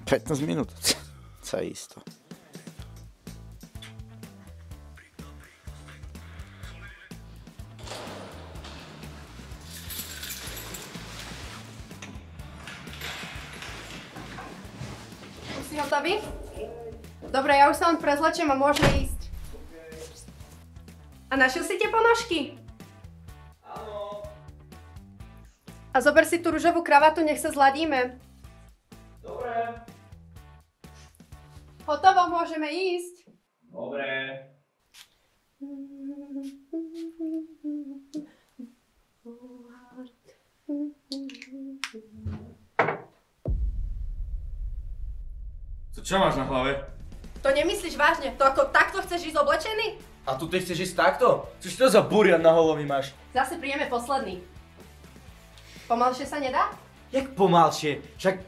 15 minút. Sa isto. Už si hotový? Dobre, ja už sa len prezlečiem a môžeme ísť. A našiel si tie ponožky? Áno. A zober si tú ružovú kravatu, nech sa zladíme. Dobre. Hotovo, môžeme ísť. Dobre. Čo máš na hlave? To nemyslíš vážne? To ako takto chceš ísť oblečený? A tu ty chceš ísť takto? Což to za burian na holovi máš? Zase príjeme posledný. Pomalšie sa nedá? Jak pomalšie? Však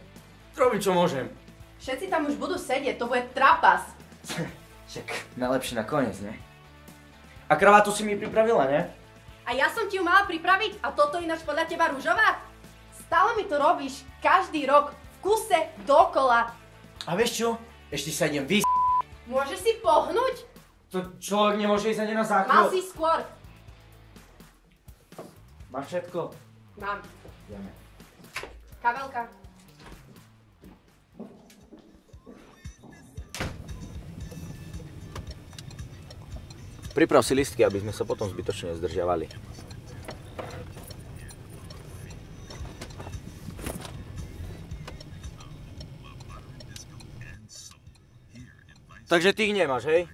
robím čo môžem. Všetci tam už budú sedieť, to bude trapas. Však najlepšie nakoniec, ne? A kravatu si mi pripravila, ne? A ja som ti ju mala pripraviť a toto ináč podľa teba ružová? Stále mi to robíš, každý rok, v kuse, dokola. A vieš čo? Ešte sa idem vys... Môžeš si pohnúť? To človek nemôže ísť ani na záchod. Mal si skôr. Máš všetko? Mám. Ideme. Kabelka. Priprav si listky, aby sme sa potom zbytočne nezdržiavali. Takže ty ich nemáš, hej?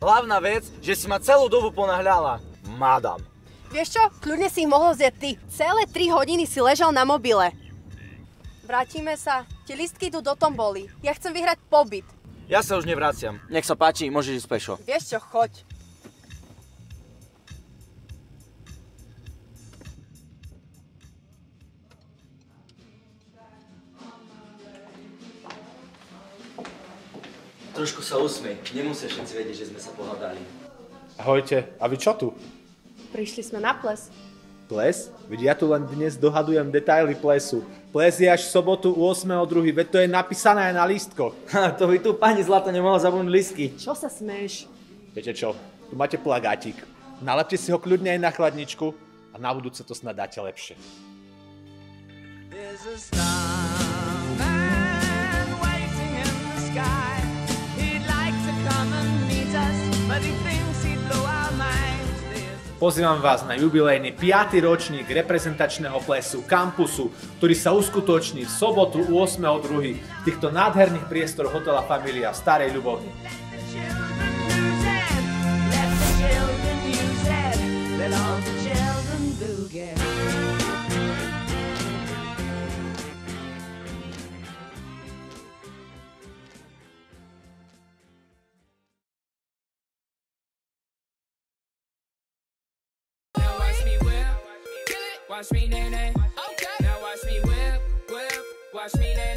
Hlavná vec, že si ma celú dobu ponáhľala. Madam. Vieš čo? Kľudne si ich mohol vziať ty. Celé 3 hodiny si ležal na mobile. Vrátime sa. Tie listky idú do tomboly. Ja chcem vyhrať pobyt. Ja sa už nevraciam. Nech sa páči, môžeš ísť pešo. Vieš čo? Choď. Trošku sa usmej. Nemusia všetci vedieť, že sme sa pohádali. Ahojte, a vy čo tu? Prišli sme na ples. Ples? Veď ja tu len dnes dohadujem detaily plesu. Ples je až v sobotu 8.2., veď to je napísané aj na lístkoch. To by tu pani Zlata nemohla zabudnúť listky. Čo sa smeješ? Viete čo, tu máte plagátik. Nalepte si ho kľudne aj na chladničku a na budúce to snad dáte lepšie. Pozývam vás na jubilejný 5. ročník reprezentačného plesu Kampusu, ktorý sa uskutoční v sobotu 8.2. v týchto nádherných priestoroch hotela Familia v Starej Ľubovni. Watch me, nay, nay. Okay. Now watch me whip, whip. Watch me, nay.